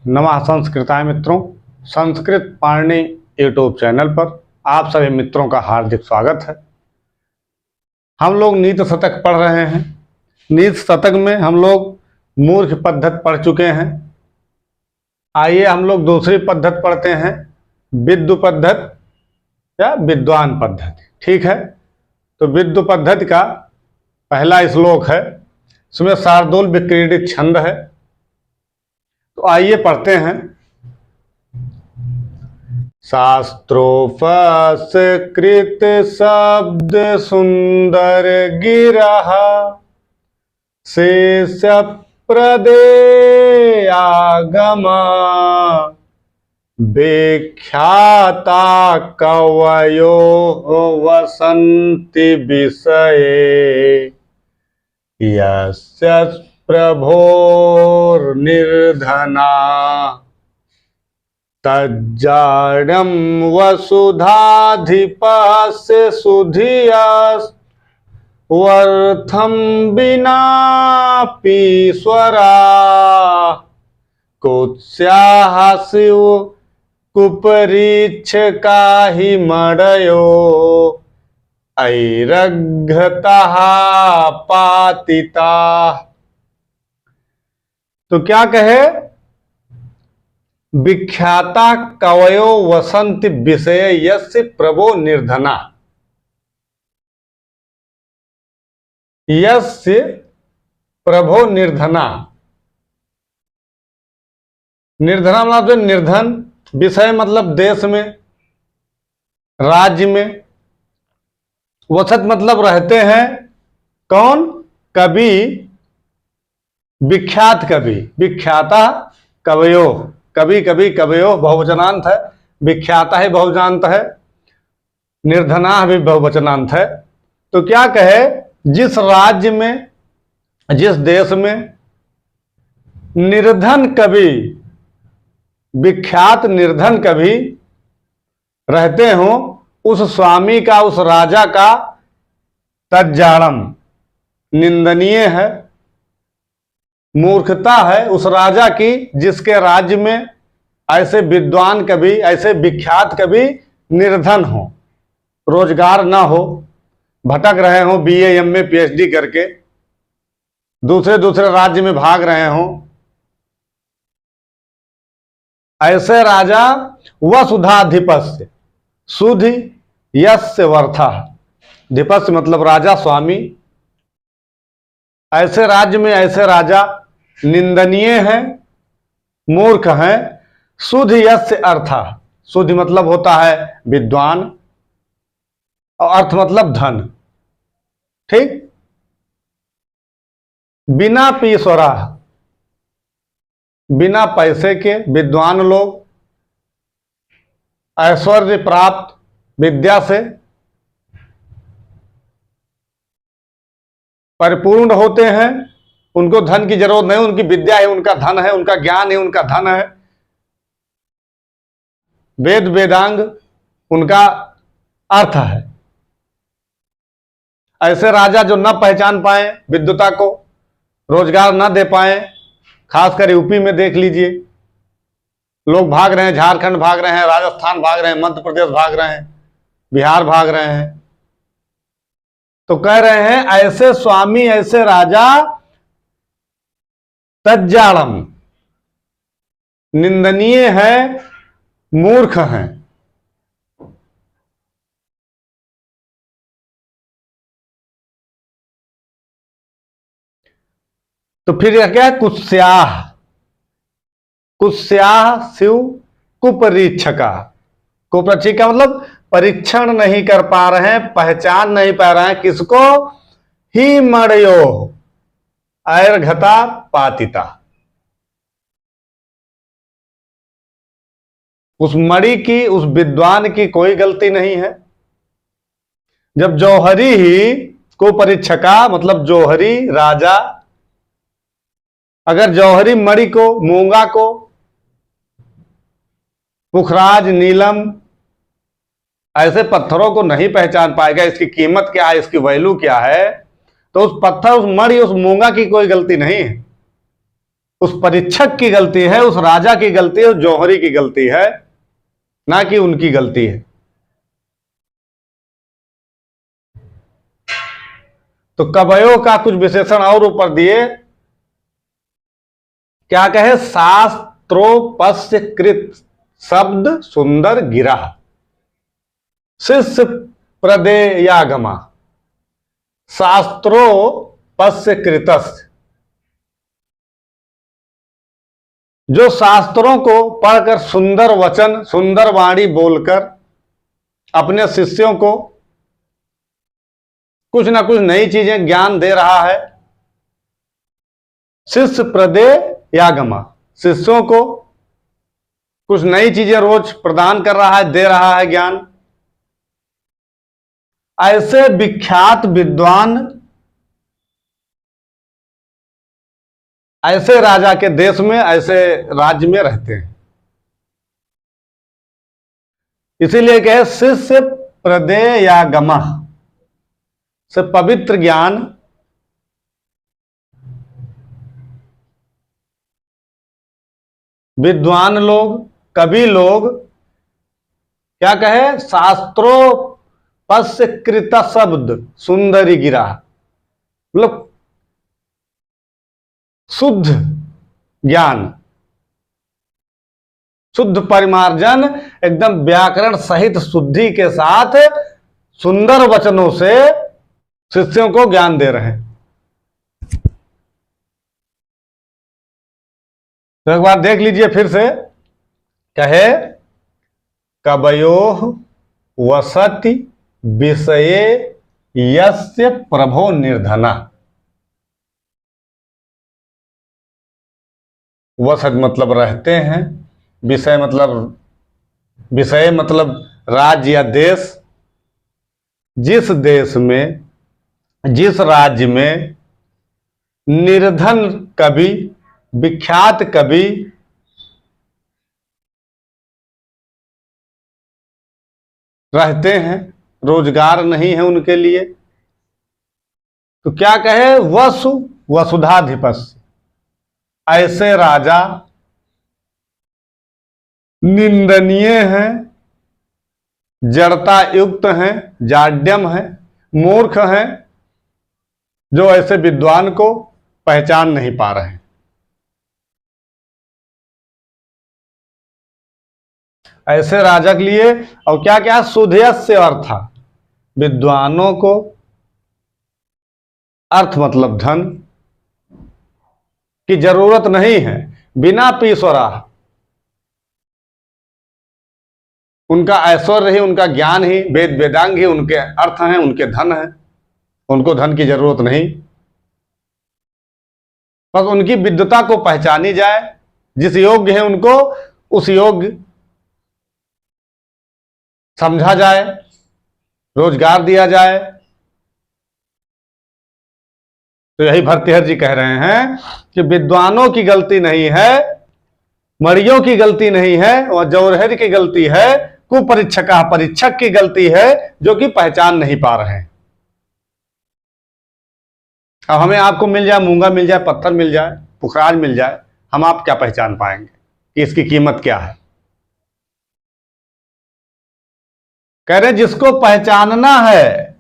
नमः संस्कृताय मित्रों, संस्कृत पाणिनि यूट्यूब चैनल पर आप सभी मित्रों का हार्दिक स्वागत है। हम लोग नीति शतक पढ़ रहे हैं। नीति शतक में हम लोग मूर्ख पद्धति पढ़ चुके हैं। आइए हम लोग दूसरी पद्धति पढ़ते हैं, विद्वु पद्धति या विद्वान पद्धति। ठीक है, तो विद्वु पद्धति का पहला श्लोक है, इसमें शार्दूल विक्रीडित छंद है। तो आइए पढ़ते हैं। शास्त्रोपस्कृत शब्द सुंदर गिरह शेष प्रदे आगमा व्याख्याता कवयो वसन्ति विषये यस्य प्रभोर्निर्धना तज्जाड्यं वसुधाधिपस्य सुधियावर्थं विनापीश्वरा कुत्स्याः शिव कुपरीक्षका हि मडयो ऐरघ्यतः पातिता। तो क्या कहे, विख्याता कवयो वसंति विषय यस्य प्रभो निर्धना। यस्य प्रभो निर्धना, निर्धना मतलब निर्धन, विषय मतलब देश में, राज्य में, वसत मतलब रहते हैं। कौन? कवि, विख्यात कवि। विख्याता कवयो, कवि कवि कवयो बहुवचनांत है, विख्याता ही बहुवचनांत है, निर्धना भी बहुवचनांत है। तो क्या कहे, जिस राज्य में, जिस देश में निर्धन कवि, विख्यात निर्धन कवि रहते हों, उस स्वामी का, उस राजा का तज्जाड़म निंदनीय है, मूर्खता है उस राजा की, जिसके राज्य में ऐसे विद्वान कवि, ऐसे विख्यात कवि निर्धन हो, रोजगार ना हो, भटक रहे हों बीए एमए पीएचडी करके, दूसरे दूसरे राज्य में भाग रहे हों। ऐसे राजा वसुधाधिपस्य, सुधि यस्य वर्था, धिपस्य मतलब राजा, स्वामी। ऐसे राज्य में ऐसे राजा निंदनीय हैं, मूर्ख हैं। सुधि यस्य अर्था, सुधि मतलब होता है विद्वान और अर्थ मतलब धन। ठीक। बिना पीश्वरा, बिना पैसे के विद्वान लोग, ऐश्वर्य प्राप्त विद्या से परिपूर्ण होते हैं, उनको धन की जरूरत नहीं, उनकी विद्या है उनका धन है, उनका ज्ञान है उनका धन है, वेद वेदांग उनका अर्थ है। ऐसे राजा जो न पहचान पाए विद्वता को, रोजगार न दे पाए, खासकर यूपी में देख लीजिए, लोग भाग रहे हैं, झारखंड भाग रहे हैं, राजस्थान भाग रहे हैं, मध्य प्रदेश भाग रहे हैं, बिहार भाग रहे हैं। तो कह रहे हैं ऐसे स्वामी, ऐसे राजा तज्जाड़म निंदनीय है, मूर्ख हैं। तो फिर यह क्या है, कुत्स्याह, कुत्स्याह शिव कुपरीक्षका। कुपरीक्षका मतलब परीक्षण नहीं कर पा रहे हैं, पहचान नहीं पा रहे हैं, किसको? ही मड़यो ऐर्घता पातिता। उस मणि की, उस विद्वान की कोई गलती नहीं है। जब जौहरी ही कुपरीक्षका मतलब जौहरी राजा, अगर जौहरी मणि को, मूंगा को, पुखराज, नीलम ऐसे पत्थरों को नहीं पहचान पाएगा, इसकी कीमत क्या है, इसकी वैल्यू क्या है, तो उस पत्थर, उस मणि, उस मूंगा की कोई गलती नहीं है। उस परीक्षक की गलती है, उस राजा की गलती है, उस जौहरी की गलती है, ना कि उनकी गलती है। तो कवयों का कुछ विशेषण और ऊपर दिए, क्या कहे, शास्त्रोपस्य कृत शब्द सुंदर गिरा, शिष्य प्रदेयागमा, शास्त्रोपस्य कृतस्य, जो शास्त्रों को पढ़कर सुंदर वचन, सुंदर वाणी बोलकर अपने शिष्यों को कुछ ना कुछ नई चीजें ज्ञान दे रहा है। शिष्य प्रदेयागमा, शिष्यों को कुछ नई चीजें रोज प्रदान कर रहा है, दे रहा है ज्ञान। ऐसे विख्यात विद्वान ऐसे राजा के देश में, ऐसे राज्य में रहते हैं। इसीलिए कहे शिष्य प्रदेयागमा, से पवित्र ज्ञान, विद्वान लोग, कवि लोग, क्या कहे, शास्त्रोपस्य कृत शब्द सुंदरी गिरा, मतलब शुद्ध ज्ञान, शुद्ध परिमार्जन, एकदम व्याकरण सहित शुद्धि के साथ सुंदर वचनों से शिष्यों को ज्ञान दे रहे हैं। तो एक बार देख लीजिए फिर से, कहे कवयोः वसति विषये यस्य प्रभो निर्धना। वसत मतलब रहते हैं, विषय मतलब राज्य या देश। जिस देश में, जिस राज्य में निर्धन कवि, विख्यात कवि रहते हैं, रोजगार नहीं है उनके लिए, तो क्या कहे, वसुधाधिपस्य, ऐसे राजा निंदनीय हैं, जड़ता युक्त हैं, जाड्यम हैं, मूर्ख हैं, जो ऐसे विद्वान को पहचान नहीं पा रहे हैं। ऐसे राजा के लिए, और क्या क्या, सुधेयस्य अर्थ, विद्वानों को, अर्थ मतलब धन की जरूरत नहीं है, बिना पीश्वरा, उनका ऐश्वर्य ही, उनका ज्ञान ही, वेद वेदांग ही उनके अर्थ हैं, उनके धन हैं, उनको धन की जरूरत नहीं। बस उनकी विद्वता को पहचानी जाए, जिस योग्य है उनको उस योग्य समझा जाए, रोजगार दिया जाए। तो यही भर्तृहरि जी कह रहे हैं कि विद्वानों की गलती नहीं है, मणियों की गलती नहीं है, और जौहरी की गलती है, कुपरीक्षका, परीक्षक की गलती है, जो कि पहचान नहीं पा रहे हैं। अब हमें आपको मिल जाए, मूंगा मिल जाए, पत्थर मिल जाए, पुखराज मिल जाए, हम आप क्या पहचान पाएंगे कि इसकी कीमत क्या है। कह रहे जिसको पहचानना है,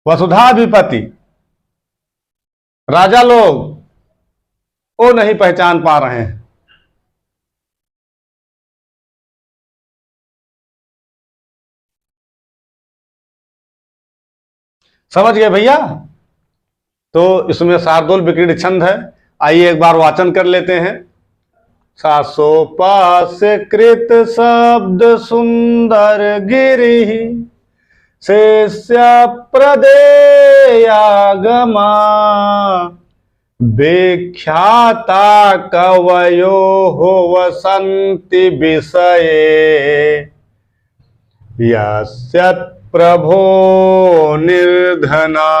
वसुधाधिपति राजा लोग, वो नहीं पहचान पा रहे हैं। समझ गए भैया? तो इसमें शार्दूल विक्रीड छंद है, आइए एक बार वाचन कर लेते हैं। शासोपास्य कृत शब्द सुंदर गिरि, शिष्य प्रदेयागमा, विख्याता कवयो वसन्ति विषये यस्य प्रभो निर्धना,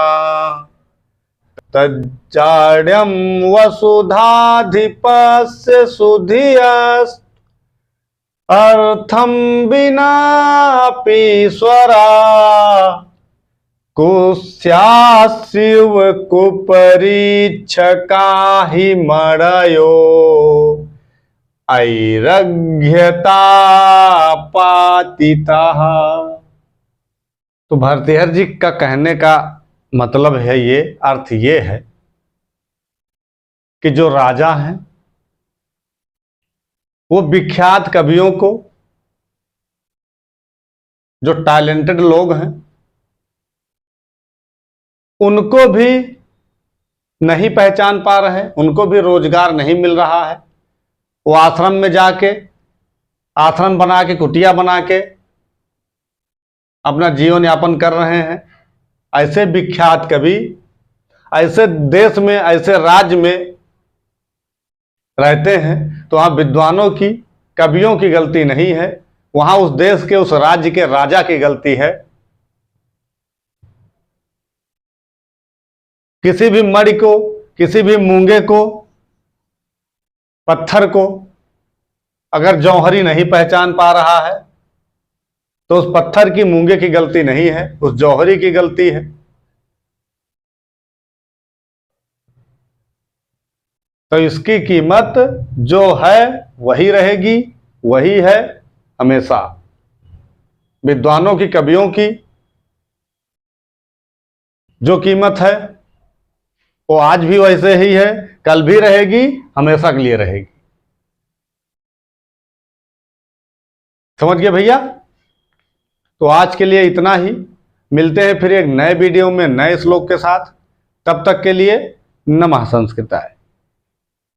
तज्जाड्यं वसुधाधिपस्य सुधियस्, अर्थं विनापीश्वरा, कुस्या शिव कुपरीक्ष काहि मरयो, ऐरघ्यता पातितः। तो भर्तृहरि जी का कहने का मतलब है, ये अर्थ ये है कि जो राजा हैं वो विख्यात कवियों को, जो टैलेंटेड लोग हैं उनको भी नहीं पहचान पा रहे, उनको भी रोजगार नहीं मिल रहा है। वो आश्रम में जाके, आश्रम बना के, कुटिया बना के अपना जीवन यापन कर रहे हैं। ऐसे विख्यात कवि ऐसे देश में, ऐसे राज्य में रहते हैं, तो वहां विद्वानों की, कवियों की गलती नहीं है, वहां उस देश के, उस राज्य के राजा की गलती है। किसी भी मणि को, किसी भी मूंगे को, पत्थर को अगर जौहरी नहीं पहचान पा रहा है तो उस पत्थर की, मूंगे की गलती नहीं है, उस जौहरी की गलती है। तो इसकी कीमत जो है वही रहेगी, वही है हमेशा। विद्वानों की, कवियों की जो कीमत है वो आज भी वैसे ही है, कल भी रहेगी, हमेशा के लिए रहेगी। समझ गए भैया? तो आज के लिए इतना ही। मिलते हैं फिर एक नए वीडियो में नए श्लोक के साथ। तब तक के लिए नमः संस्कृताय।